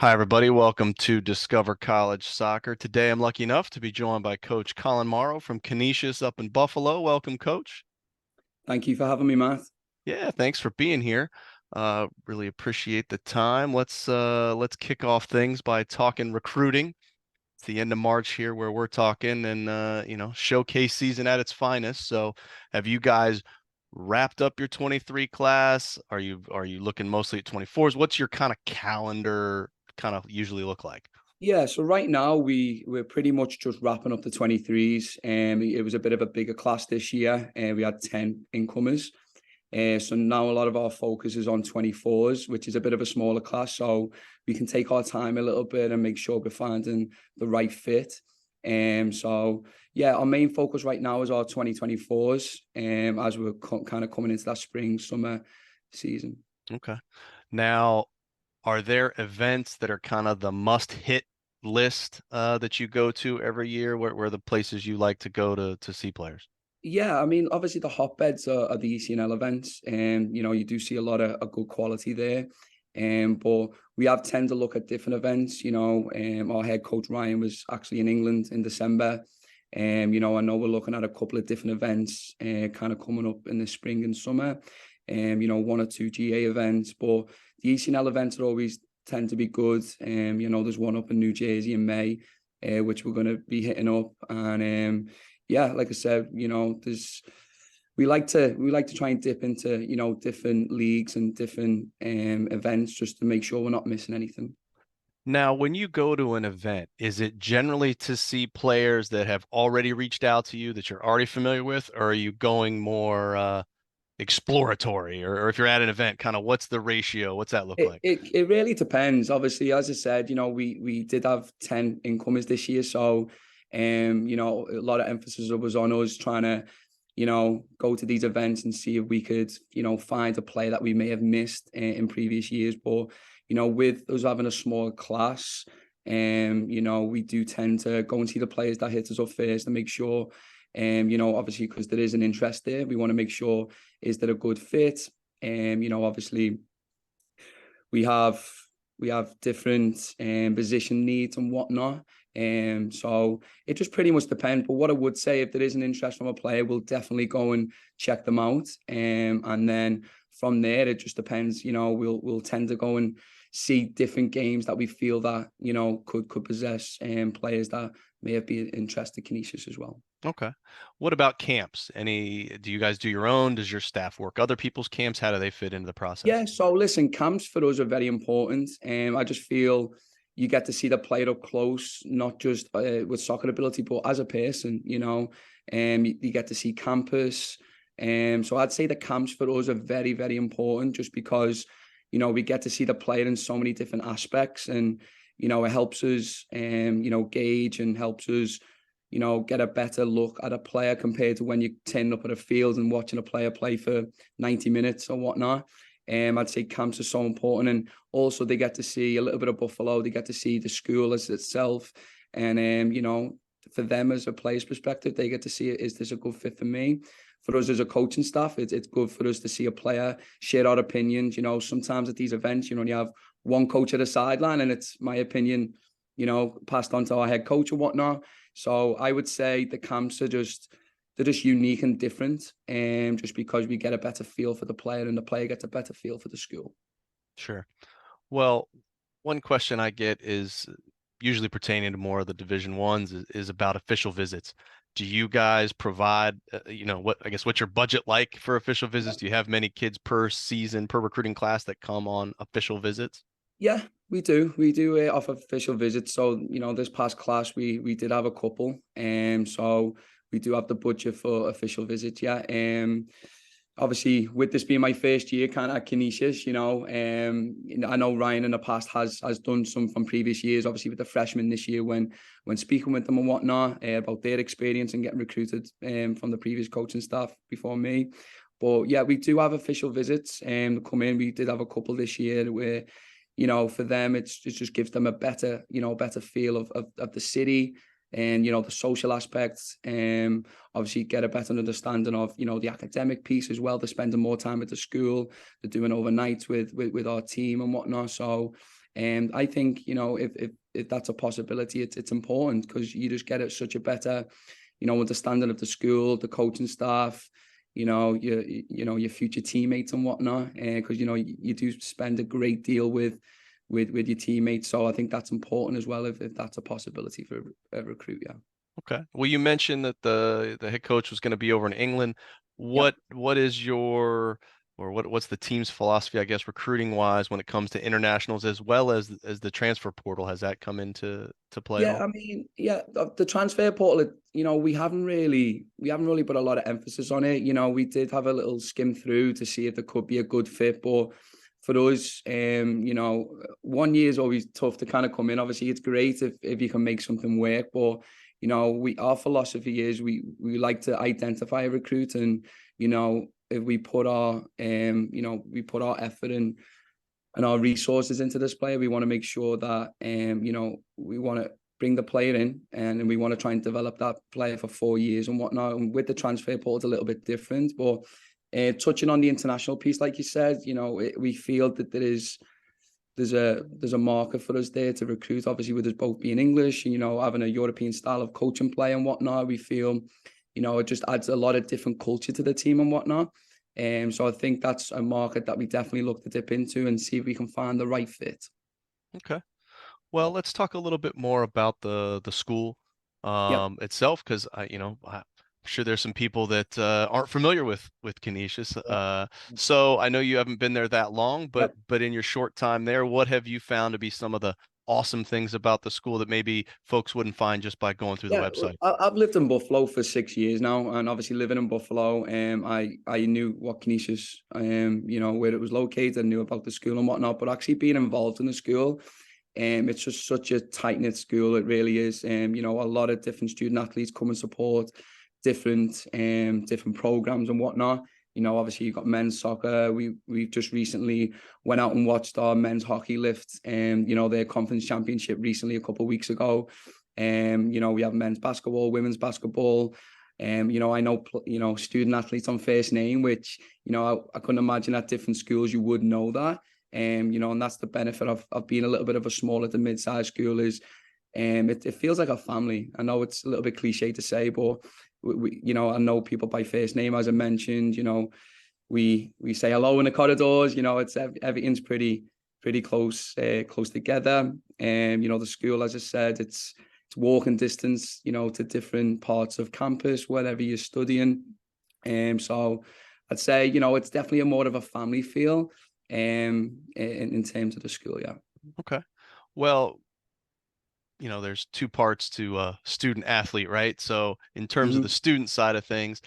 Hi, everybody. Welcome to Discover College Soccer. Today, I'm lucky enough to be joined by Coach Colin Morrow from Canisius up in Buffalo. Welcome, Coach. Thank you for having me, Matt. Yeah, thanks for being here. Really appreciate the time. Let's kick off things by talking recruiting. It's the end of March here where we're talking and showcase season at its finest. So, have you guys wrapped up your 23 class? Are you looking mostly at 24s? What's your kind of calendar kind of usually look like? Yeah, so right now we're pretty much just wrapping up the 23s. It was a bit of a bigger class this year, and we had 10 incomers. So now a lot of our focus is on 24s, which is a bit of a smaller class. So we can take our time a little bit and make sure we're finding the right fit. So yeah, our main focus right now is our 2024s, as we're kind of coming into that spring, summer season. Okay. Now, are there events that are kind of the must-hit list that you go to every year? Where the places you like to go to see players? Yeah, I mean, obviously the hotbeds are the ECNL events, and you do see a lot of good quality there. But we have tend to look at different events. Our head coach Ryan was actually in England in December. I know we're looking at a couple of different events, kind of coming up in the spring and summer. One or two GA events, but the ECNL events are always tend to be good. There's one up in New Jersey in May, which we're going to be hitting up, and yeah, like I said, there's we like to try and dip into different leagues and different events just to make sure we're not missing anything. Now, when you go to an event, is it generally to see players that have already reached out to you that you're already familiar with, or are you going more exploratory? Or if you're at an event, kind of what's the ratio? What's that look It, like? it it really depends. Obviously, as I said, we did have 10 incomers this year, so a lot of emphasis was on us trying to go to these events and see if we could, find a player that we may have missed in previous years. But, with us having a small class, we do tend to go and see the players that hit us up first and make sure, obviously, because there is an interest there, we want to make sure, is there a good fit? Obviously, we have we have different position needs and whatnot. So it just pretty much depends. But what I would say, if there is an interest from a player, we'll definitely go and check them out. And then from there, it just depends. We'll tend to go and see different games that we feel that could possess players that may have been interested Canisius as well. Okay. What about camps? Do you guys do your own? Does your staff work other people's camps? How do they fit into the process? Yeah, so listen, camps for us are very important. I just feel you get to see the player up close, not just with soccer ability, but as a person, you get to see campus. So I'd say the camps for us are very, very important just because, we get to see the player in so many different aspects, and, it helps us, gauge and helps us, get a better look at a player compared to when you turn up at a field and watching a player play for 90 minutes or whatnot. I'd say camps are so important, and also they get to see a little bit of Buffalo. They get to see the school as itself, and for them as a player's perspective, they get to see, is this a good fit for me? For us as a coaching staff, it's good for us to see a player share our opinions. Sometimes at these events, you have one coach at a sideline, and it's my opinion, passed on to our head coach or whatnot. So I would say the camps are just they're just unique and different, just because we get a better feel for the player and the player gets a better feel for the school. Sure. Well, one question I get is usually pertaining to more of the Division Ones is about official visits. Do you guys provide, what's your budget like for official visits? Do you have many kids per season, per recruiting class that come on official visits? Yeah, we do. We do offer official visits. So, this past class, we did have a couple. So we do have the budget for official visits. Yeah. Obviously, with this being my first year kind of at Canisius, I know Ryan in the past has done some from previous years, obviously with the freshmen this year when speaking with them and whatnot, about their experience and getting recruited from the previous coaching staff before me. But yeah, we do have official visits come in. We did have a couple this year where, for them, it just gives them a better feel of the city and, the social aspects. Obviously get a better understanding of, the academic piece as well. They're spending more time at the school. They're doing overnights with our team and whatnot. So And I think, if that's a possibility, it's important, because you just get such a better, understanding of the school, the coaching staff, your future teammates and whatnot. Because you do spend a great deal with your teammates. So I think that's important as well, if that's a possibility for a recruit. Yeah. Okay. Well, you mentioned that the head coach was going to be over in England. Yeah. What is your or what's the team's philosophy, I guess, recruiting wise when it comes to internationals as well as the transfer portal? Has that come into play at Yeah, all? I mean, yeah, the transfer portal, we haven't really put a lot of emphasis on it. We did have a little skim through to see if there could be a good fit, but for us, 1 year is always tough to kind of come in. Obviously, it's great if you can make something work, but our philosophy is we like to identify a recruit, and if we put our effort in and our resources into this player, we want to make sure that we want to bring the player in, and we want to try and develop that player for 4 years and whatnot. And with the transfer portal, it's a little bit different. But touching on the international piece, like you said, we feel that there's a market for us there to recruit. Obviously, with us both being English, and having a European style of coaching play and whatnot, we feel it just adds a lot of different culture to the team and whatnot. So I think that's a market that we definitely look to dip into and see if we can find the right fit. Okay. Well, let's talk a little bit more about the school Yep. itself, because I'm sure there's some people that aren't familiar with Canisius. Yeah. So I know you haven't been there that long, but Yep. in your short time there, what have you found to be some of the awesome things about the school that maybe folks wouldn't find just by going through the Yeah, website? I've lived in Buffalo for 6 years now, and obviously living in Buffalo, I knew what Canisius, where it was located, and knew about the school and whatnot. But actually being involved in the school, it's just such a tight knit school. It really is. A lot of different student athletes come and support different programs and whatnot. Obviously you've got men's soccer. We've just recently went out and watched our men's hockey lift, their conference championship recently a couple of weeks ago. We have men's basketball, women's basketball. I know student athletes on first name, which I couldn't imagine at different schools you would know that. And that's the benefit of being a little bit of a smaller to mid-sized school is it feels like a family. I know it's a little bit cliche to say, but I know people by first name, as I mentioned. We say hello in the corridors. It's everything's pretty close together. The school, as I said, it's walking distance, to different parts of campus, wherever you're studying. So I'd say, it's definitely a more of a family feel in terms of the school. Yeah. Okay. Well, there's two parts to student athlete, right? So in terms of the Mhm. student side of things,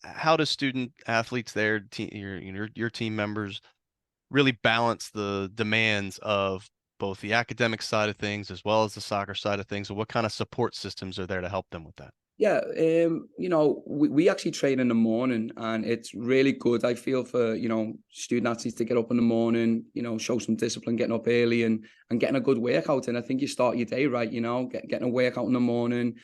how do student athletes there, your team members, really balance the demands of both the academic side of things as well as the soccer side of things, and what kind of support systems are there to help them with that? Yeah, we actually train in the morning, and it's really good. I feel for student athletes to get up in the morning, show some discipline, getting up early and getting a good workout. And I think you start your day right, getting a workout in the morning.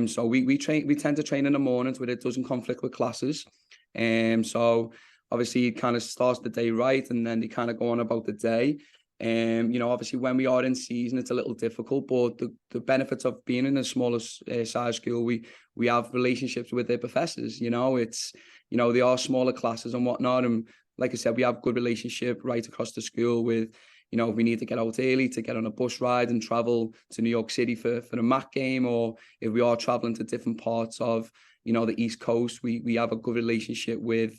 So we tend to train in the mornings where it doesn't conflict with classes. So obviously it kind of starts the day right, and then they kind of go on about the day. Obviously when we are in season, it's a little difficult, but the benefits of being in a smaller size school, we have relationships with their professors. They are smaller classes and whatnot. And like I said, we have good relationship right across the school with, if we need to get out early to get on a bus ride and travel to New York City for the MAC game, or if we are traveling to different parts of, the East Coast, we have a good relationship with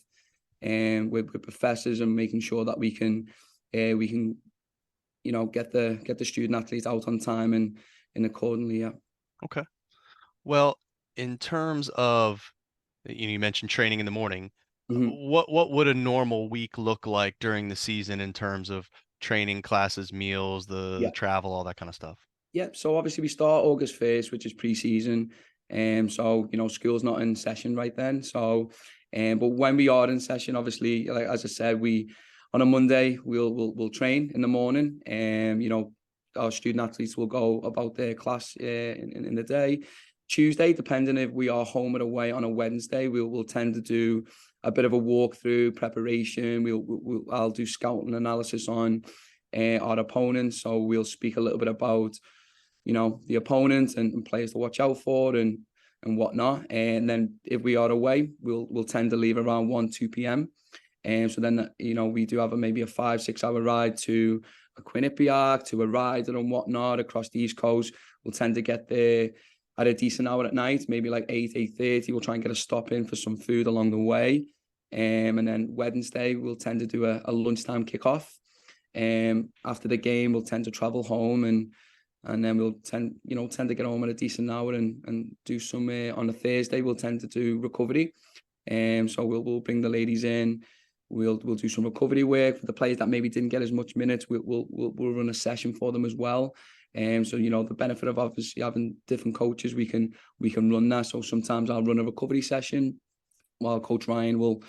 professors, and making sure that we can get the student athletes out on time and accordingly. Yeah. Okay. Well, in terms of, you mentioned training in the morning. Mhm. What would a normal week look like during the season in terms of training, classes, meals, the Yeah. travel, all that kind of stuff? Yeah. So obviously we start August 1st, which is pre-season. So school's not in session right then. So but when we are in session, obviously, like as I said, we on a Monday we'll train in the morning. Our student athletes will go about their class in the day. Tuesday, depending if we are home or away on a Wednesday, we'll tend to do a bit of a walkthrough preparation. I'll do scouting analysis on our opponents. So we'll speak a little bit about, the opponent and players to watch out for and whatnot. And then if we are away, we'll tend to leave around 1-2 p.m. And so then, we do have maybe a 5-6 hour ride to a Quinnipiac, to a rider and whatnot across the East Coast. We'll tend to get there at a decent hour at night, maybe like 8:30. We'll try and get a stop in for some food along the way. And then Wednesday, we'll tend to do a lunchtime kickoff. After the game, we'll tend to travel home and then we'll tend to get home at a decent hour and do some, on a Thursday, we'll tend to do recovery. So we'll bring the ladies in. We'll do some recovery work for the players that maybe didn't get as much minutes. We'll run a session for them as well. So the benefit of obviously having different coaches, we can run that. So sometimes I'll run a recovery session while Coach Ryan will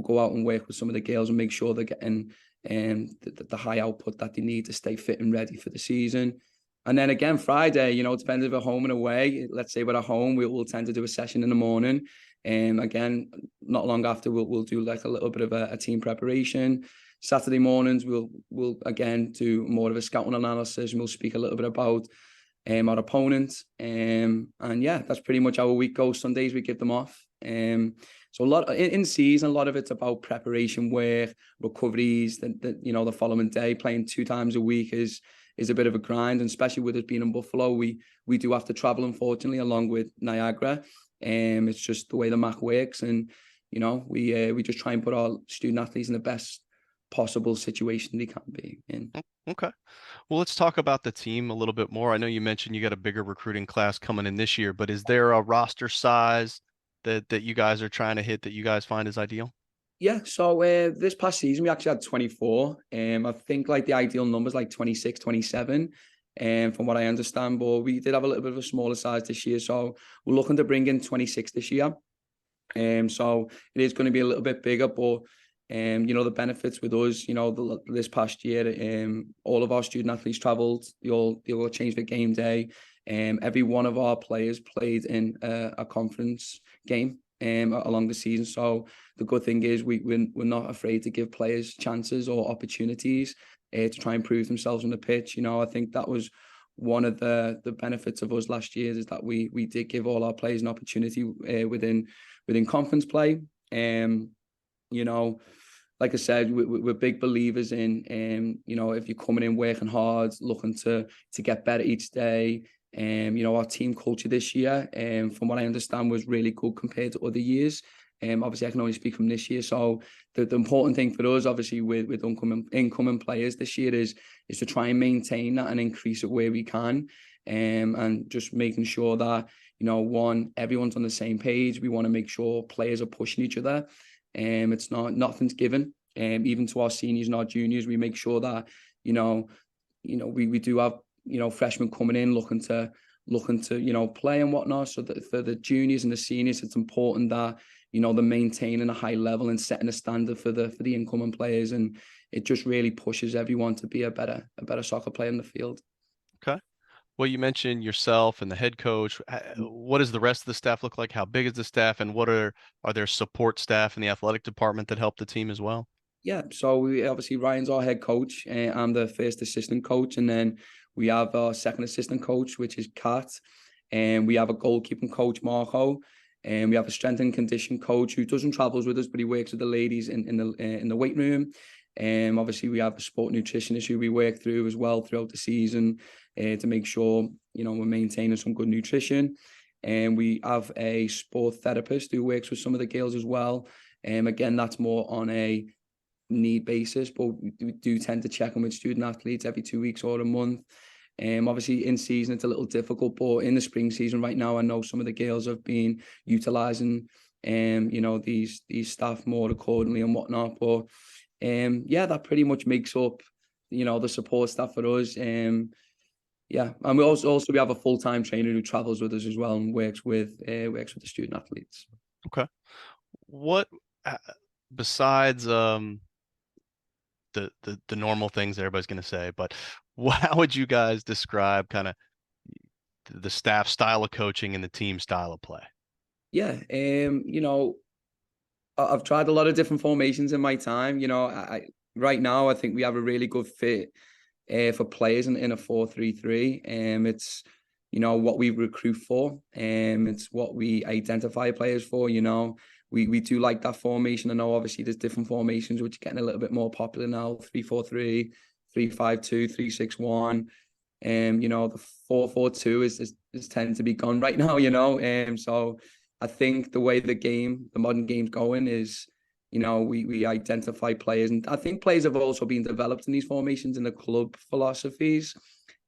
go out and work with some of the girls and make sure they're getting the high output that they need to stay fit and ready for the season. And then again, Friday, it depends if we're home and away. Let's say we're at home, we'll tend to do a session in the morning. Again, not long after, we'll do like a little bit of a team preparation. Saturday mornings, we'll again do more of a scouting analysis, and we'll speak a little bit about our opponents. And yeah, that's pretty much how a week goes. Sundays we give them off. So a lot in season, a lot of it's about preparation work, recoveries. The following day, playing 2 times a week is a bit of a grind, and especially with us being in Buffalo, we do have to travel, unfortunately, along with Niagara. It's just the way the MAC works, and we just try and put our student athletes in the best possible situation they can be in. Okay. Well, let's talk about the team a little bit more. I know you mentioned you got a bigger recruiting class coming in this year, but is there a roster size that you guys are trying to hit that you guys find is ideal? Yeah, so this past season we actually had 24. I think like the ideal number is like 26, 27, from what I understand. But we did have a little bit of a smaller size this year, so we're looking to bring in 26 this year. So it is going to be a little bit bigger, but the benefits with us, this past year, all of our student athletes travelled. They all changed the game day. Every one of our players played in a conference game along the season. So the good thing is we're not afraid to give players chances or opportunities to try and prove themselves on the pitch. I think that was one of the benefits of us last year, is that we did give all our players an opportunity within conference play. Like I said, we're big believers in, if you're coming in working hard, looking to get better each day. Our team culture this year, from what I understand, was really good compared to other years. Obviously, I can only speak from this year. So the important thing for us, obviously, with incoming players this year is to try and maintain that and increase it where we can, and just making sure that everyone's on the same page. We want to make sure players are pushing each other. It's nothing's given. Even to our seniors and our juniors, we make sure that we do have freshmen coming in looking to play and whatnot. So that for the juniors and the seniors, it's important that they're maintaining a high level and setting a standard for the incoming players, and it just really pushes everyone to be a better soccer player in the field. Okay. Well, you mentioned yourself and the head coach. What does the rest of the staff look like? How big is the staff, and what are there support staff in the athletic department that help the team as well? Yeah, so we obviously, Ryan's our head coach. I'm the first assistant coach, and then we have our second assistant coach, which is Kat, and we have a goalkeeping coach, Morrow, and we have a strength and condition coach who doesn't travel with us, but he works with the ladies in the weight room. Obviously, we have a sport nutritionist who we work through as well throughout the season to make sure we're maintaining some good nutrition. And we have a sport therapist who works with some of the girls as well. Again, that's more on a need basis, but we do tend to check in with student athletes every 2 weeks or a month. Obviously in season it's a little difficult, but in the spring season right now, I know some of the girls have been utilizing these staff more accordingly and whatnot. But yeah, that pretty much makes up the support staff for us. Yeah, and we also we have a full-time trainer who travels with us as well and works with the student athletes. Okay. What besides the normal things everybody's going to say, but how would you guys describe kind of the staff style of coaching and the team style of play? Yeah, I've tried a lot of different formations in my time. Right now I think we have a really good fit for players in a 4-3-3. It's, you know, what we recruit for. It's what we identify players for, you know. We do like that formation. I know obviously there's different formations which are getting a little bit more popular now. 3-4-3, 3-5-2, 3-6-1. You know, the 4-4-2 is tending to be gone right now, you know. So I think the way the modern game's going is, you know, we identify players, and I think players have also been developed in these formations in the club philosophies.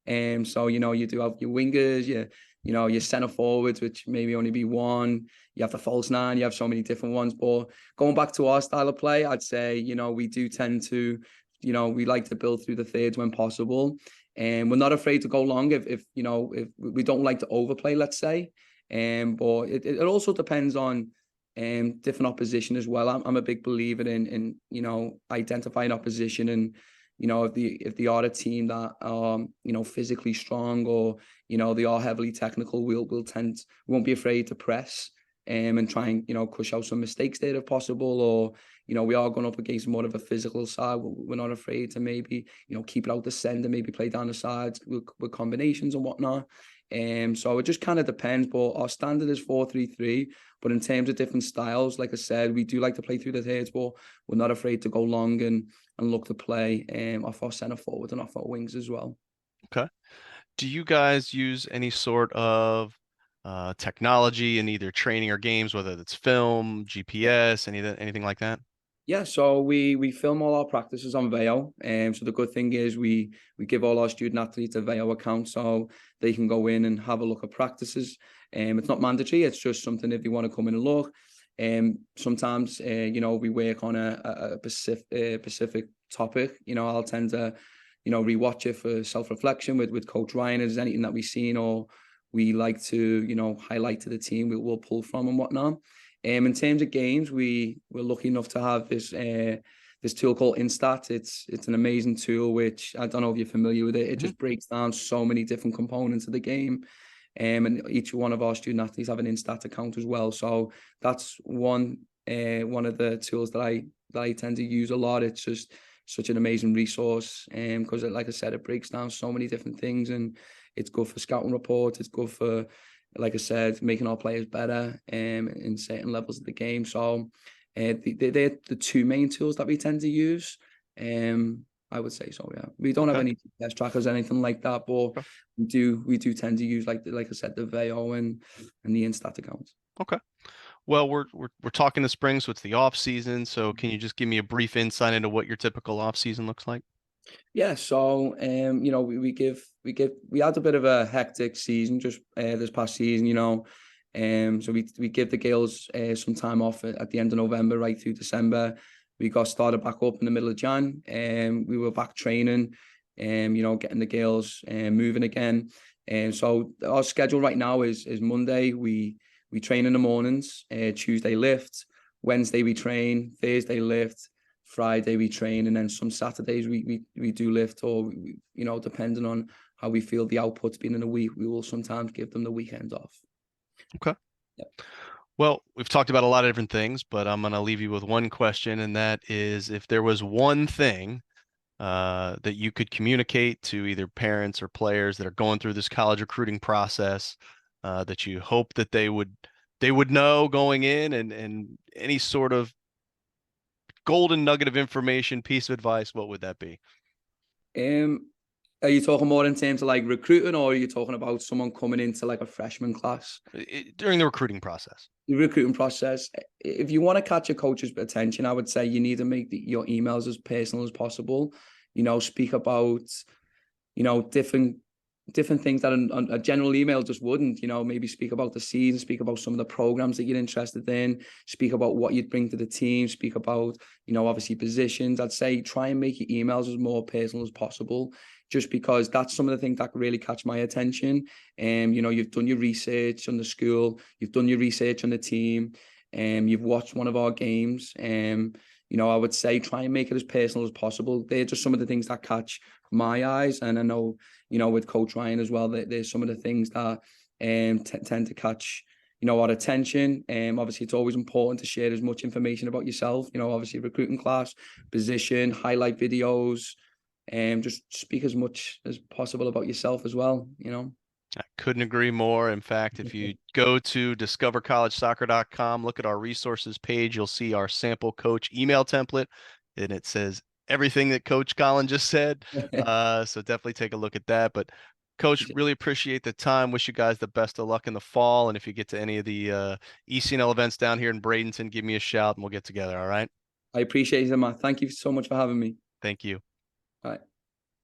So, you know, you do have your wingers, you know, your centre forwards, which maybe only be one. You have the false nine, you have so many different ones. But going back to our style of play, I'd say, you know, we do tend to, you know, we like to build through the thirds when possible. And we're not afraid to go long if you know, if we don't like to overplay, let's say. But it also depends on different opposition as well. I'm a big believer in you know, identifying opposition, and you know, if they are a team that you know, physically strong, or you know, they are heavily technical, we won't be afraid to press and try and, you know, cush out some mistakes there if possible. Or you know, we are going up against more of a physical side. We're not afraid to maybe, you know, keep it out the centre, maybe play down the sides with combinations and whatnot. So it just kind of depends. But our standard is 4-3-3. But in terms of different styles, like I said, we do like to play through the thirds, but we're not afraid to go long and look to play off our centre forward and off our wings as well. Okay. Do you guys use any sort of technology in either training or games, whether it's film, GPS, anything like that? Yeah, so we film all our practices on Veo. So the good thing is we give all our student athletes a Veo account, so they can go in and have a look at practices. It's not mandatory; it's just something if they want to come in and look. Sometimes you know, we work on a specific topic. You know, I'll tend to, you know, rewatch it for self-reflection with Coach Ryan. If there's anything that we've seen or we like to, you know, highlight to the team, we'll pull from and whatnot. In terms of games, we're lucky enough to have this tool called Instat. It's an amazing tool, which I don't know if you're familiar with it. It just breaks down so many different components of the game. And each one of our student athletes have an Instat account as well. So that's one of the tools that I tend to use a lot. It's just such an amazing resource. Because like I said, it breaks down so many different things, and it's good for scouting reports. It's good for, like I said, making our players better in certain levels of the game. So they're the two main tools that we tend to use. I would say so, yeah. We don't have Okay. any test trackers or anything like that, but Okay. we do tend to use, like I said, the Veo and the Instat accounts. Okay. Well, we're talking the spring, so it's the off season. So can you just give me a brief insight into what your typical off season looks like? Yeah, so you know, we had a bit of a hectic season just this past season, you know. So we give the girls some time off at the end of November right through December. We got started back up in the middle of Jan, and we were back training, you know, getting the girls moving again. And so our schedule right now is Monday we train in the mornings, Tuesday lift, Wednesday we train, Thursday lift, Friday we train, and then some Saturdays we do lift, or you know, depending on how we feel the output's been in a week, we will sometimes give them the weekend off. Okay. Yep. Well, we've talked about a lot of different things, but I'm going to leave you with one question, and that is if there was one thing that you could communicate to either parents or players that are going through this college recruiting process, that you hope that they would know going in, and any sort of golden nugget of information, piece of advice, what would that be? Um, are you talking more in terms of like recruiting, or are you talking about someone coming into like a freshman class? During the recruiting process. The recruiting process, if you want to catch a coach's attention, I would say you need to make your emails as personal as possible. You know, speak about, you know, different things that a general email just wouldn't. You know, maybe speak about the season, speak about some of the programs that you're interested in, speak about what you'd bring to the team, speak about, you know, obviously positions. I'd say try and make your emails as more personal as possible, just because that's some of the things that really catch my attention. You know, you've done your research on the school, you've done your research on the team, and you've watched one of our games. You know, I would say try and make it as personal as possible. They're just some of the things that catch my eyes, and I know, you know, with Coach Ryan as well, there's some of the things that tend to catch, you know, our attention. Obviously, it's always important to share as much information about yourself. You know, obviously recruiting class, position, highlight videos, just speak as much as possible about yourself as well, I couldn't agree more. In fact, if you go to discovercollegesoccer.com, look at our resources page, you'll see our sample coach email template, and it says everything that Coach Colin just said. So definitely take a look at that. But Coach, really appreciate the time. Wish you guys the best of luck in the fall. And if you get to any of the ECNL events down here in Bradenton, give me a shout and we'll get together. All right. I appreciate it, Matt. Thank you so much for having me. Thank you. Bye.